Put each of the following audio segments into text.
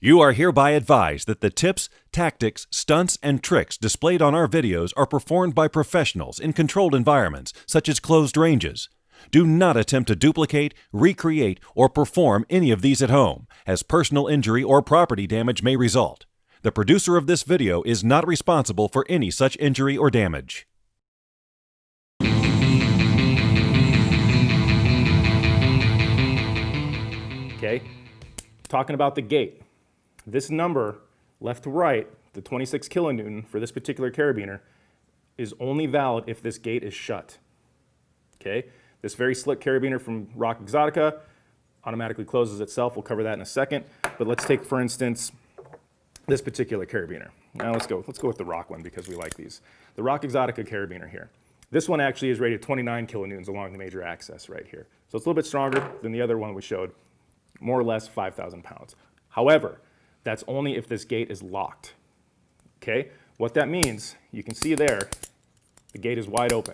You are hereby advised that the tips, tactics, stunts, and tricks displayed on our videos are performed by professionals in controlled environments, such as closed ranges. Do not attempt to duplicate, recreate, or perform any of these at home, as personal injury or property damage may result. The producer of this video is not responsible for any such injury or damage. Okay, talking about the gate. This number, left to right, the 26 kilonewton for this particular carabiner, is only valid if this gate is shut. Okay, this very slick carabiner from Rock Exotica automatically closes itself. We'll cover that in a second. But let's take, for instance, this particular carabiner. Now let's go with the Rock one because we like these. The Rock Exotica carabiner here. This one actually is rated 29 kilonewtons along the major axis right here. So it's a little bit stronger than the other one we showed, more or less 5,000 pounds. However, that's only if this gate is locked. Okay, what that means, you can see there, the gate is wide open.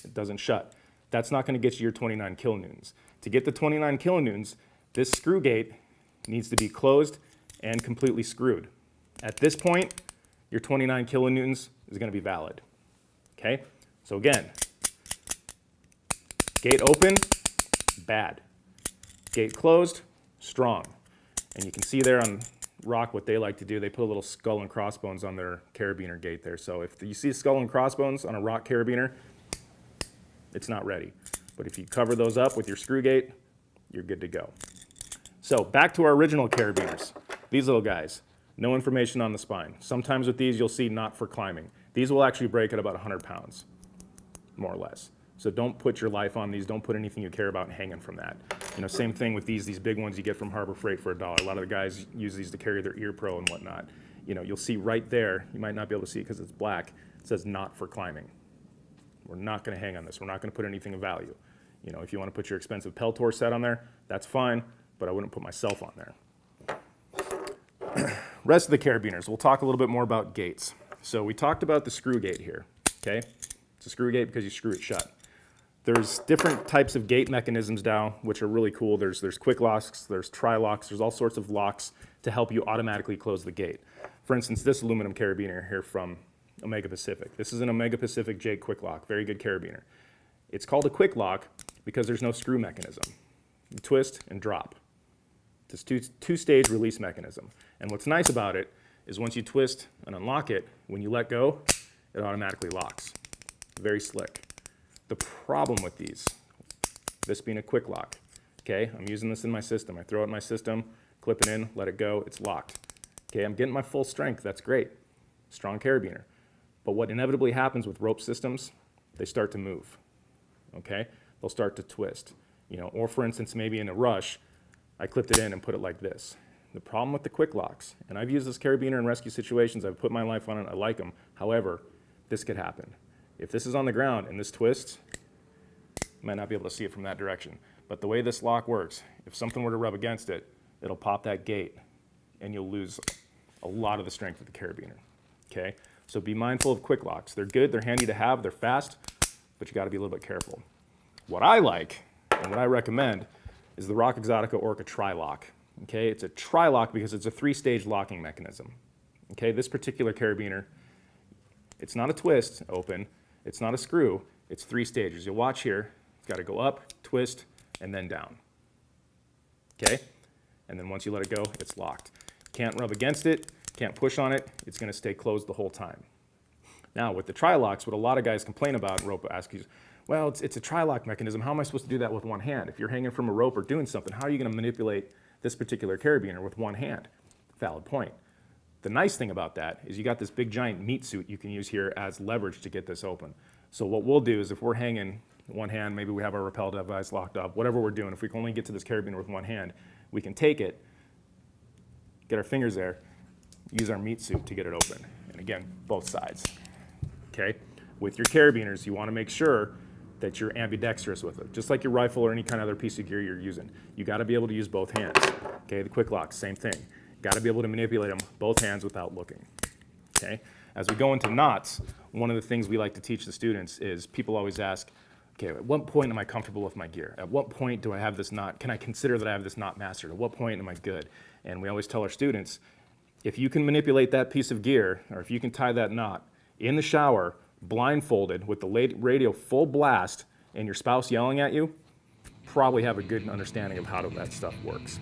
It doesn't shut. That's not going to get you your 29 kilonewtons. To get the 29 kilonewtons, this screw gate needs to be closed and completely screwed. At this point, your 29 kilonewtons is going to be valid. Okay, so again, gate open, bad. Gate closed, strong. And you can see there on Rock what they like to do. They put a little skull and crossbones on their carabiner gate there. So if you see skull and crossbones on a Rock carabiner, it's not ready. But if you cover those up with your screw gate, you're good to go. So back to our original carabiners. These little guys, no information on the spine. Sometimes with these you'll see not for climbing. These will actually break at about 100 pounds, more or less. So don't put your life on these. Don't put anything you care about hanging from that. You know, same thing with these big ones you get from Harbor Freight for $1. A lot of the guys use these to carry their ear pro and whatnot. You know, you'll see right there, you might not be able to see it because it's black, it says not for climbing. We're not going to hang on this. We're not going to put anything of value. You know, if you want to put your expensive Peltor set on there, that's fine, but I wouldn't put myself on there. Rest of the carabiners, we'll talk a little bit more about gates. So we talked about the screw gate here, okay? It's a screw gate because you screw it shut. There's different types of gate mechanisms now, which are really cool. There's quick locks, there's Trilocks, there's all sorts of locks to help you automatically close the gate. For instance, this aluminum carabiner here from Omega Pacific. This is an Omega Pacific J quick lock, very good carabiner. It's called a quick lock because there's no screw mechanism. You twist and drop. It's a two-stage release mechanism. And what's nice about it is once you twist and unlock it, when you let go, it automatically locks. Very slick. The problem with these, this being a quick lock, okay, I'm using this in my system. I throw it in my system, clip it in, let it go, it's locked. Okay, I'm getting my full strength, that's great. Strong carabiner. But what inevitably happens with rope systems, they start to move, okay? They'll start to twist, you know, or for instance, maybe in a rush, I clipped it in and put it like this. The problem with the quick locks, and I've used this carabiner in rescue situations, I've put my life on it, I like them. However, this could happen. If this is on the ground and this twists, you might not be able to see it from that direction. But the way this lock works, if something were to rub against it, it'll pop that gate and you'll lose a lot of the strength of the carabiner, okay? So be mindful of quick locks. They're good, they're handy to have, they're fast, but you gotta be a little bit careful. What I like and what I recommend is the Rock Exotica Orca Trilok, okay? It's a Trilok because it's a three-stage locking mechanism, okay? This particular carabiner, it's not a twist open, it's not a screw, it's 3 stages. You'll watch here, it's got to go up, twist, and then down. Okay? And then once you let it go, it's locked. Can't rub against it, can't push on it, it's going to stay closed the whole time. Now, with the Trilocks, what a lot of guys complain about, and rope ask you, well, it's a Trilok mechanism, how am I supposed to do that with one hand? If you're hanging from a rope or doing something, how are you going to manipulate this particular carabiner with one hand? Valid point. The nice thing about that is you got this big giant meat suit you can use here as leverage to get this open. So what we'll do is if we're hanging one hand, maybe we have our rappel device locked up, whatever we're doing, if we can only get to this carabiner with one hand, we can take it, get our fingers there, use our meat suit to get it open. And again, both sides, okay? With your carabiners, you wanna make sure that you're ambidextrous with it, just like your rifle or any kind of other piece of gear you're using. You gotta be able to use both hands, okay? The quick locks, same thing. Got to be able to manipulate them both hands without looking, okay? As we go into knots, one of the things we like to teach the students is people always ask, Okay, at what point am I comfortable with my gear? At what point do I have this knot? Can I consider that I have this knot mastered? At what point am I good? And we always tell our students, if you can manipulate that piece of gear, or if you can tie that knot in the shower, blindfolded with the radio full blast and your spouse yelling at you, probably have a good understanding of how that stuff works.